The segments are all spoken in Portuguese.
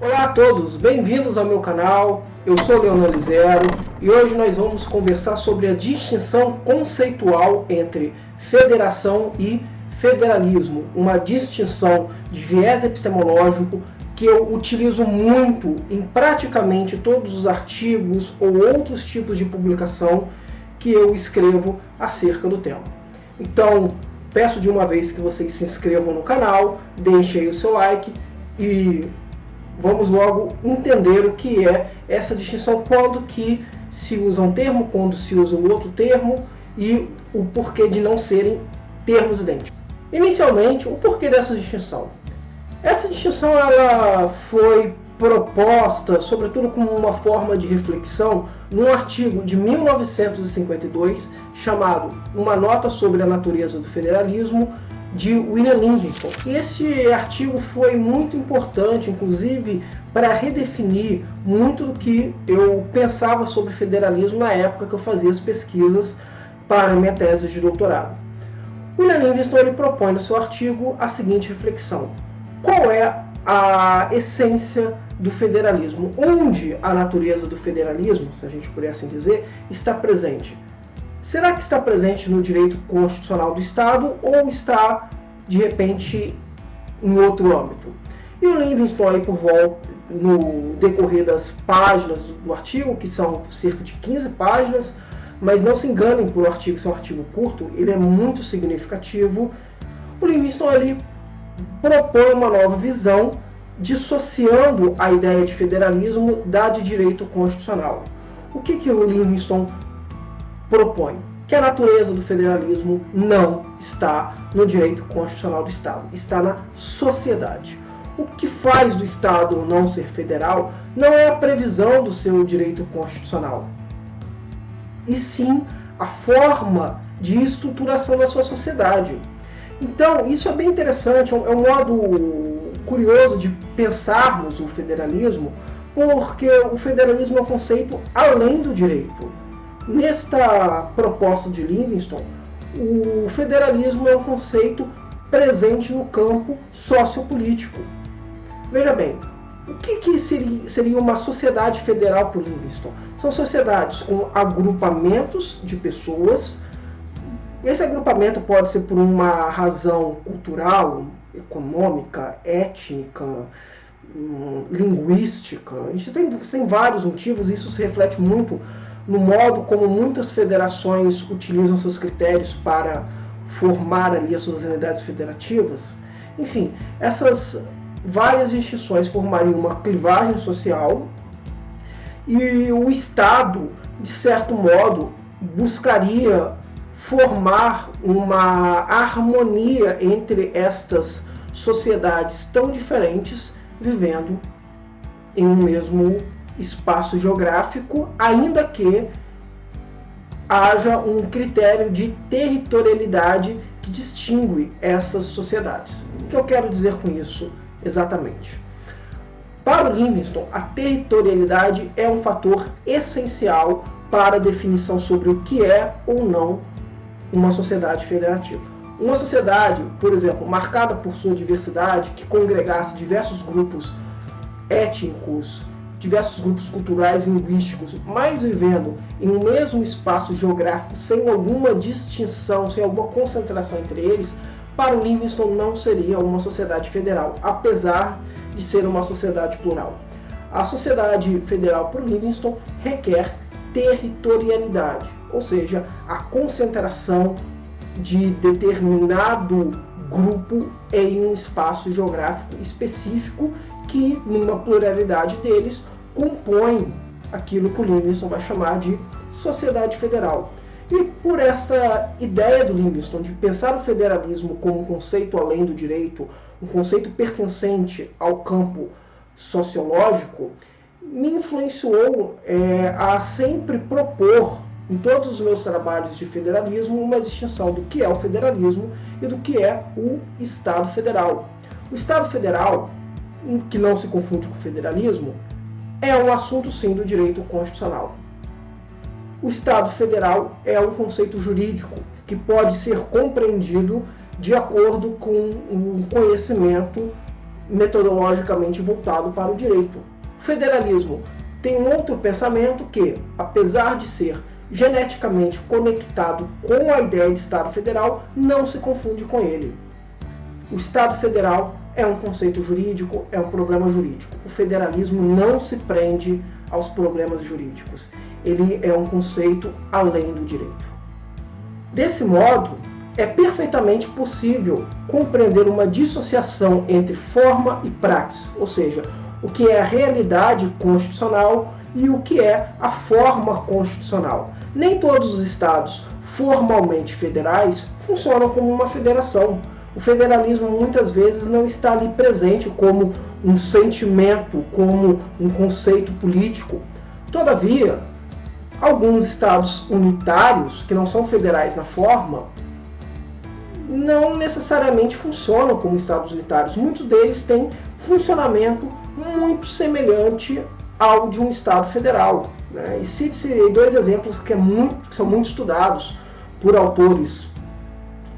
Olá a todos, bem-vindos ao meu canal. Eu sou Leonor Lizero e hoje nós vamos conversar sobre a distinção conceitual entre federação e federalismo, uma distinção de viés epistemológico que eu utilizo muito em praticamente todos os artigos ou outros tipos de publicação que eu escrevo acerca do tema. Então, peço de uma vez que vocês se inscrevam no canal, deixem aí o seu like e vamos logo entender o que é essa distinção, quando que se usa um termo, quando se usa o outro termo e o porquê de não serem termos idênticos. Inicialmente, o porquê dessa distinção. Essa distinção ela foi proposta, sobretudo como uma forma de reflexão, num artigo de 1952 chamado Uma Nota sobre a Natureza do Federalismo, de William Livingston. E esse artigo foi muito importante, inclusive, para redefinir muito do que eu pensava sobre federalismo na época que eu fazia as pesquisas para a minha tese de doutorado. William Livingston ele propõe no seu artigo a seguinte reflexão: qual é a essência do federalismo? Onde a natureza do federalismo, se a gente puder assim dizer, está presente? Será que está presente no direito constitucional do Estado ou está, de repente, em outro âmbito? E o Livingston, aí, por volta, no decorrer das páginas do artigo, que são cerca de 15 páginas, mas não se enganem por artigo, se é um artigo curto, ele é muito significativo. O Livingston ali propõe uma nova visão, dissociando a ideia de federalismo da de direito constitucional. O que o Livingston propõe? Que a natureza do federalismo não está no direito constitucional do Estado, está na sociedade. O que faz do Estado não ser federal não é a previsão do seu direito constitucional, e sim a forma de estruturação da sua sociedade. Então, isso é bem interessante, é um modo curioso de pensarmos o federalismo, porque o federalismo é um conceito além do direito. Nesta proposta de Livingston, o federalismo é um conceito presente no campo sociopolítico. Veja bem, o que seria uma sociedade federal por Livingston? São sociedades com agrupamentos de pessoas. Esse agrupamento pode ser por uma razão cultural, econômica, étnica, linguística. A gente tem vários motivos e isso se reflete muito no modo como muitas federações utilizam seus critérios para formar ali as suas unidades federativas. Enfim, essas várias distinções formariam uma clivagem social e o Estado, de certo modo, buscaria formar uma harmonia entre estas sociedades tão diferentes vivendo em um mesmo espaço geográfico, ainda que haja um critério de territorialidade que distingue essas sociedades. O que eu quero dizer com isso exatamente? Para o Livingston, a territorialidade é um fator essencial para a definição sobre o que é ou não uma sociedade federativa. Uma sociedade, por exemplo, marcada por sua diversidade, que congregasse diversos grupos étnicos, diversos grupos culturais e linguísticos, mas vivendo em um mesmo espaço geográfico, sem alguma distinção, sem alguma concentração entre eles, para o Livingston não seria uma sociedade federal, apesar de ser uma sociedade plural. A sociedade federal, por Livingston, requer territorialidade, ou seja, a concentração de determinado grupo em um espaço geográfico específico que, numa pluralidade deles, compõe aquilo que o Livingston vai chamar de sociedade federal. E por essa ideia do Livingston de pensar o federalismo como um conceito além do direito, um conceito pertencente ao campo sociológico, me influenciou a sempre propor, em todos os meus trabalhos de federalismo, uma distinção do que é o federalismo e do que é o Estado Federal. O Estado Federal, que não se confunde com o federalismo, é um assunto sim do direito constitucional. O Estado Federal é um conceito jurídico que pode ser compreendido de acordo com um conhecimento metodologicamente voltado para o direito. O federalismo tem um outro pensamento que, apesar de ser geneticamente conectado com a ideia de Estado federal, não se confunde com ele. O Estado federal é um conceito jurídico, é um problema jurídico. O federalismo não se prende aos problemas jurídicos. Ele é um conceito além do direito. Desse modo, é perfeitamente possível compreender uma dissociação entre forma e praxis, ou seja, o que é a realidade constitucional e o que é a forma constitucional. Nem todos os estados formalmente federais funcionam como uma federação. O federalismo muitas vezes não está ali presente como um sentimento, como um conceito político. Todavia, alguns estados unitários, que não são federais na forma, não necessariamente funcionam como estados unitários. Muitos deles têm funcionamento muito semelhante ao de um estado federal, né? E cite-se dois exemplos que são muito estudados por autores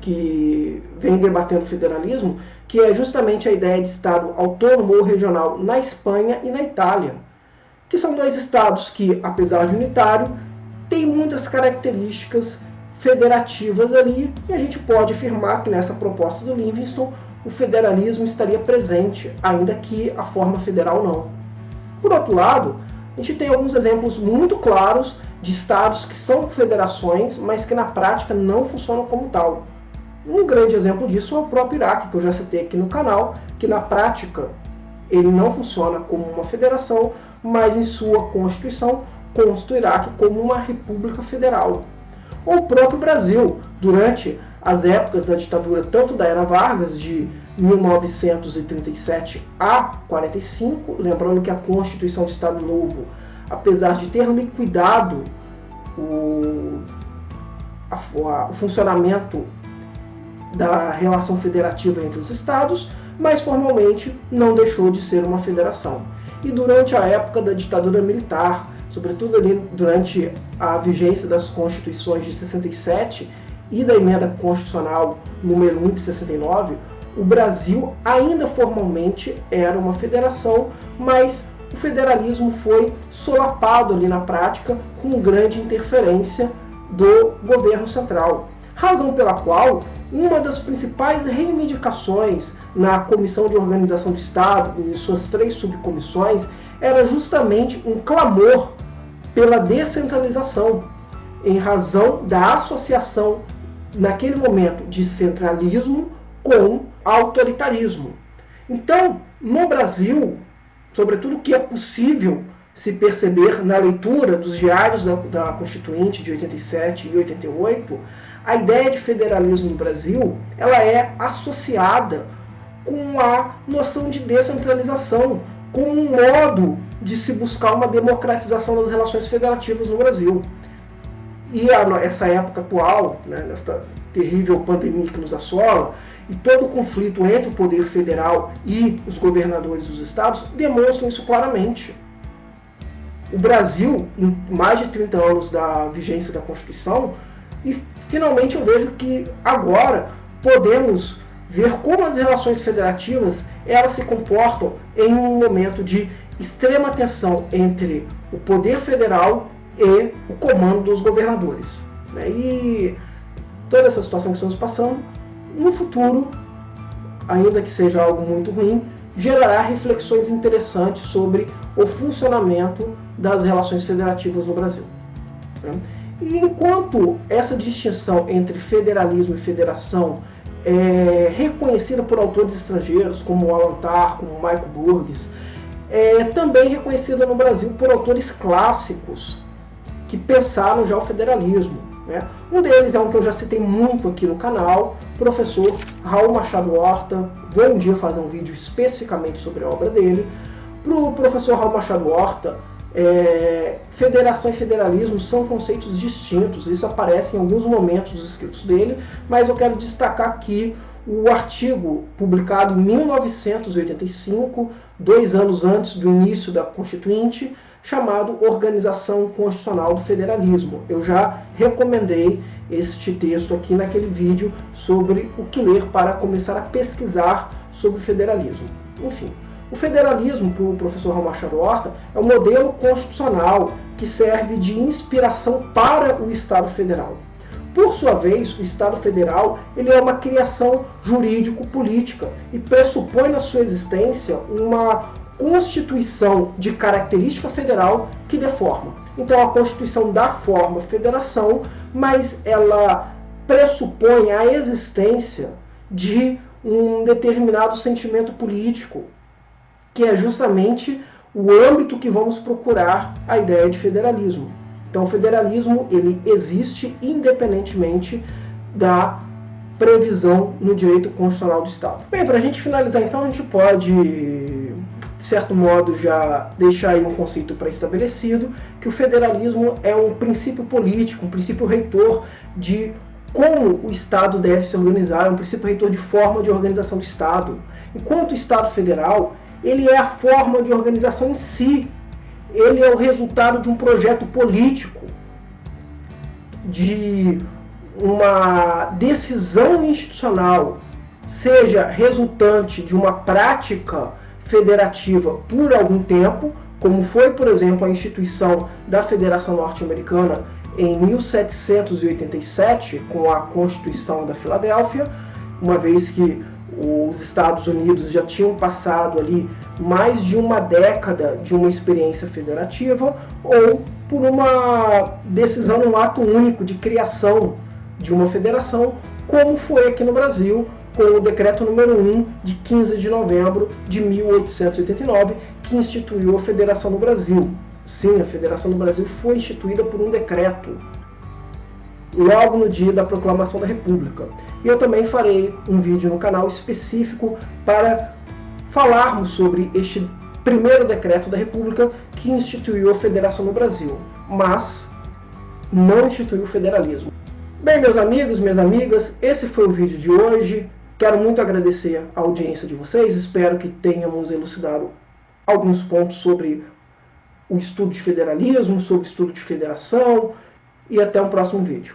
que vêm debatendo o federalismo, que é justamente a ideia de estado autônomo ou regional na Espanha e na Itália, que são dois estados que, apesar de unitário, têm muitas características federativas ali, e a gente pode afirmar que nessa proposta do Livingston o federalismo estaria presente, ainda que a forma federal não. Por outro lado, a gente tem alguns exemplos muito claros de estados que são federações, mas que na prática não funcionam como tal. Um grande exemplo disso é o próprio Iraque, que eu já citei aqui no canal, que na prática ele não funciona como uma federação, mas em sua Constituição consta o Iraque como uma república federal. Ou o próprio Brasil, durante as épocas da ditadura, tanto da Era Vargas, de 1937 a 45, lembrando que a Constituição do Estado Novo, apesar de ter liquidado o funcionamento da relação federativa entre os estados, mas formalmente não deixou de ser uma federação. E durante a época da ditadura militar, sobretudo ali durante a vigência das constituições de 67 e da emenda constitucional número 1 de 69, o Brasil ainda formalmente era uma federação, mas o federalismo foi solapado ali na prática com grande interferência do governo central. Razão pela qual uma das principais reivindicações na Comissão de Organização do Estado e suas 3 subcomissões era justamente um clamor pela descentralização, em razão da associação, naquele momento, de centralismo com autoritarismo. Então, no Brasil, sobretudo o que é possível se perceber na leitura dos diários da Constituinte de 87 e 88, a ideia de federalismo no Brasil ela é associada com a noção de descentralização, com um modo de se buscar uma democratização das relações federativas no Brasil. E essa época atual, né, nesta terrível pandemia que nos assola, e todo o conflito entre o poder federal e os governadores dos estados demonstram isso claramente. O Brasil, em mais de 30 anos da vigência da Constituição, e finalmente eu vejo que agora podemos ver como as relações federativas elas se comportam em um momento de extrema tensão entre o poder federal e o comando dos governadores. E toda essa situação que estamos passando, no futuro, ainda que seja algo muito ruim, gerará reflexões interessantes sobre o funcionamento das relações federativas no Brasil. E enquanto essa distinção entre federalismo e federação é reconhecida por autores estrangeiros, como Alan Tarr, como Michael Burgess, é também reconhecida no Brasil por autores clássicos que pensaram já o federalismo. Um deles é um que eu já citei muito aqui no canal, o professor Raul Machado Horta. Vou um dia fazer um vídeo especificamente sobre a obra dele. Para o professor Raul Machado Horta, federação e federalismo são conceitos distintos. Isso aparece em alguns momentos dos escritos dele, mas eu quero destacar aqui o artigo publicado em 1985, 2 anos antes do início da Constituinte, chamado Organização Constitucional do Federalismo. Eu já recomendei este texto aqui naquele vídeo sobre o que ler para começar a pesquisar sobre o federalismo. Enfim, o federalismo, para o professor Raul Machado Horta, é um modelo constitucional que serve de inspiração para o Estado Federal. Por sua vez, o Estado Federal ele é uma criação jurídico-política e pressupõe na sua existência uma Constituição de característica federal que dê forma. Então a Constituição dá forma à federação, mas ela pressupõe a existência de um determinado sentimento político, que é justamente o âmbito que vamos procurar a ideia de federalismo. Então o federalismo ele existe independentemente da previsão no direito constitucional do Estado. Bem, para a gente finalizar então, a gente pode, de certo modo, já deixar aí um conceito pré-estabelecido, que o federalismo é um princípio político, um princípio reitor de como o Estado deve se organizar, é um princípio reitor de forma de organização do Estado. Enquanto o Estado federal, ele é a forma de organização em si, ele é o resultado de um projeto político, de uma decisão institucional, seja resultante de uma prática federativa por algum tempo, como foi, por exemplo, a instituição da Federação Norte-Americana em 1787, com a Constituição da Filadélfia, uma vez que os Estados Unidos já tinham passado ali mais de uma década de uma experiência federativa, ou por uma decisão, um ato único de criação de uma federação, como foi aqui no Brasil, com o Decreto número 1 de 15 de novembro de 1889, que instituiu a Federação do Brasil. Sim, a Federação do Brasil foi instituída por um decreto, logo no dia da proclamação da República. E eu também farei um vídeo no canal específico para falarmos sobre este primeiro decreto da República que instituiu a Federação no Brasil, mas não instituiu o federalismo. Bem, meus amigos, minhas amigas, esse foi o vídeo de hoje. Quero muito agradecer a audiência de vocês, espero que tenhamos elucidado alguns pontos sobre o estudo de federalismo, sobre o estudo de federação, e até um próximo vídeo.